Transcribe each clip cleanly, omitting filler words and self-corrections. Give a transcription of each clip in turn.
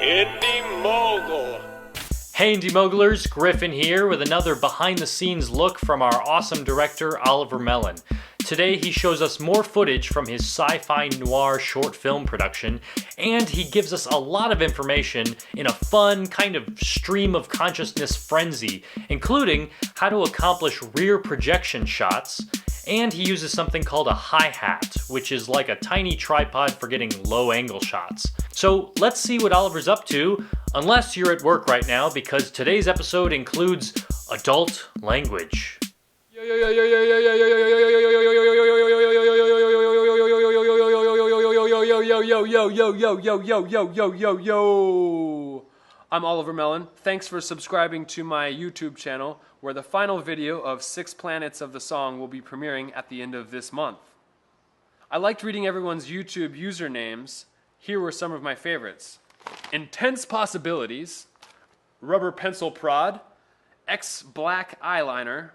Indy Mogul. Hey Indy Mogulers, Griffin here with another behind-the-scenes look from our awesome director Oliver Mellan. Today he shows us more footage from his sci-fi noir short film production, and he gives us a lot of information in a fun kind of stream of consciousness frenzy, including how to accomplish rear projection shots, and he uses something called a hi-hat, which is like a tiny tripod for getting low-angle shots. So let's see what Oliver's up to, unless you're at work right now, because today's episode includes adult language. I'm Oliver Mellan. Thanks for subscribing to my YouTube channel, where the final video of 6 Planets of the Song will be premiering at the end of this month. I liked reading everyone's YouTube usernames. Here were some of my favorites: Intense Possibilities, Rubber Pencil Prod, X Black Eyeliner,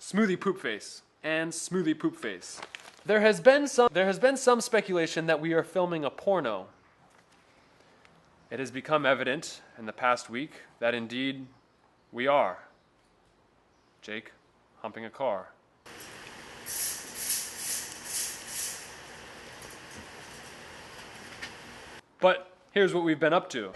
Smoothie Poop Face, and Smoothie Poop Face. There has been some speculation that we are filming a porno. It has become evident in the past week that indeed we are. Jake humping a car. But here's what we've been up to.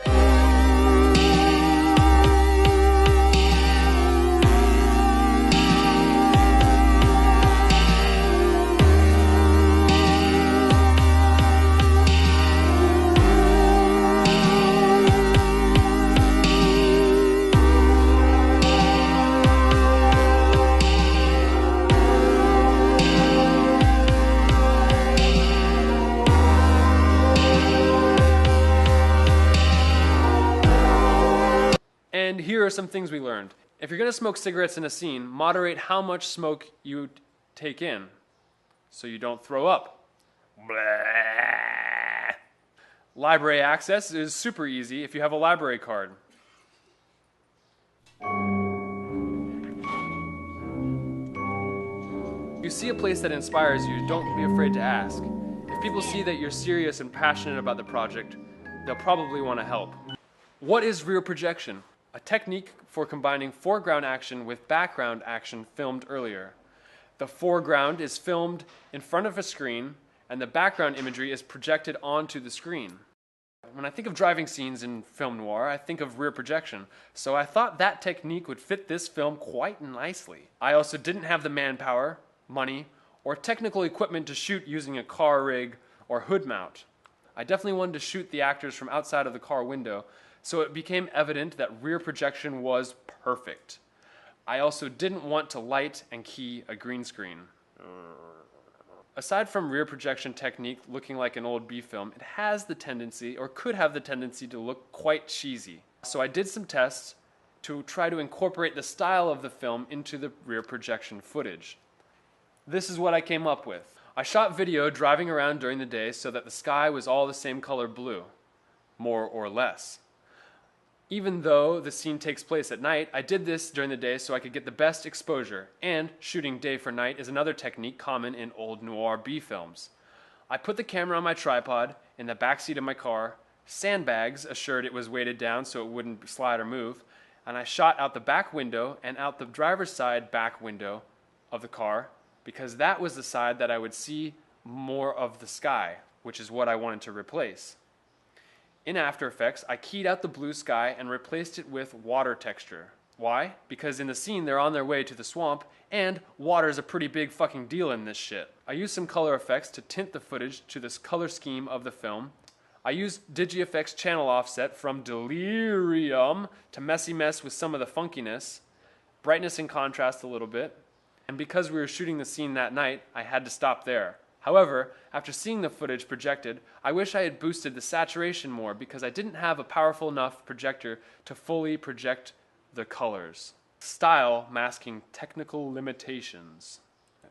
And here are some things we learned. If you're going to smoke cigarettes in a scene, moderate how much smoke you take in so you don't throw up. Blah. Library access is super easy if you have a library card. If you see a place that inspires you, don't be afraid to ask. If people see that you're serious and passionate about the project, they'll probably want to help. What is rear projection? A technique for combining foreground action with background action filmed earlier. The foreground is filmed in front of a screen, and the background imagery is projected onto the screen. When I think of driving scenes in film noir, I think of rear projection, so I thought that technique would fit this film quite nicely. I also didn't have the manpower, money, or technical equipment to shoot using a car rig or hood mount. I definitely wanted to shoot the actors from outside of the car window, so it became evident that rear projection was perfect. I also didn't want to light and key a green screen. Aside from rear projection technique looking like an old B film, it has the tendency, or could have the tendency, to look quite cheesy. So I did some tests to try to incorporate the style of the film into the rear projection footage. This is what I came up with. I shot video driving around during the day so that the sky was all the same color blue, more or less. Even though the scene takes place at night, I did this during the day so I could get the best exposure, and shooting day for night is another technique common in old noir B films. I put the camera on my tripod in the backseat of my car, sandbags assured it was weighted down so it wouldn't slide or move, and I shot out the back window and out the driver's side back window of the car, because that was the side that I would see more of the sky, which is what I wanted to replace. In After Effects, I keyed out the blue sky and replaced it with water texture. Why? Because in the scene they're on their way to the swamp, and water's a pretty big fucking deal in this shit. I used some color effects to tint the footage to this color scheme of the film. I used DigiFX channel offset from Delirium to messy mess with some of the funkiness, brightness and contrast a little bit, and because we were shooting the scene that night, I had to stop there. However, after seeing the footage projected, I wish I had boosted the saturation more because I didn't have a powerful enough projector to fully project the colors. Style masking technical limitations.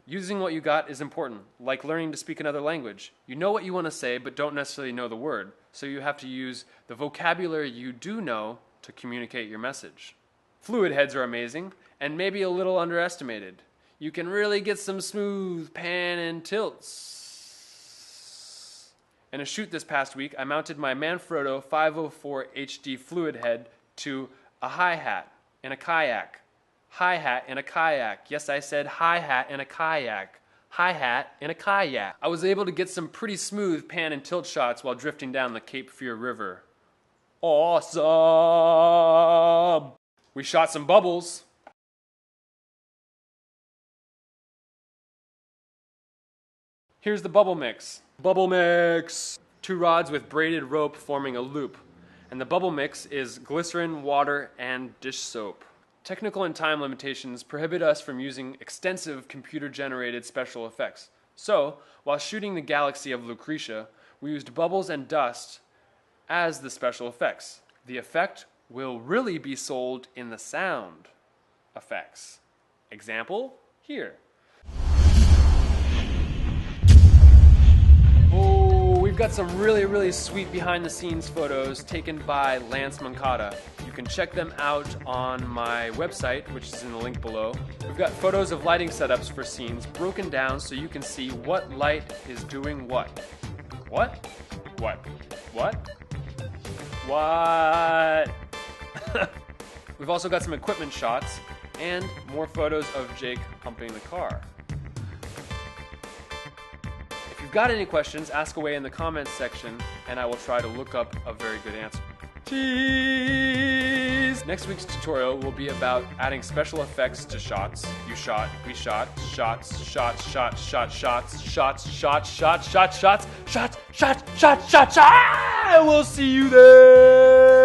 Using what you got is important, like learning to speak another language. You know what you want to say, but don't necessarily know the word, so you have to use the vocabulary you do know to communicate your message. Fluid heads are amazing, and maybe a little underestimated. You can really get some smooth pan and tilts. In a shoot this past week, I mounted my Manfrotto 504 HD fluid head to a hi-hat in a kayak. Hi-hat in a kayak. Yes, I said hi-hat in a kayak. Hi-hat in a kayak. I was able to get some pretty smooth pan and tilt shots while drifting down the Cape Fear River. Awesome! We shot some bubbles. Here's the bubble mix. Bubble mix! 2 rods with braided rope forming a loop. And the bubble mix is glycerin, water, and dish soap. Technical and time limitations prohibit us from using extensive computer-generated special effects. So, while shooting the galaxy of Lucretia, we used bubbles and dust as the special effects. The effect will really be sold in the sound effects. Example, here. We've got some really sweet behind-the-scenes photos taken by Lance Moncada. You can check them out on my website, which is in the link below. We've got photos of lighting setups for scenes broken down so you can see what light is doing what. What? What? What? What? We've also got some equipment shots and more photos of Jake pumping the car. If you've got any questions, ask away in the comments section, and I will try to look up a very good answer. Cheese! Next week's tutorial will be about adding special effects to shots. You shot, we shot, shots, shots, shots, shots, shots, shots, shots, shots, shots, shots, shots, shots, shots, shots, shots. We'll see you there!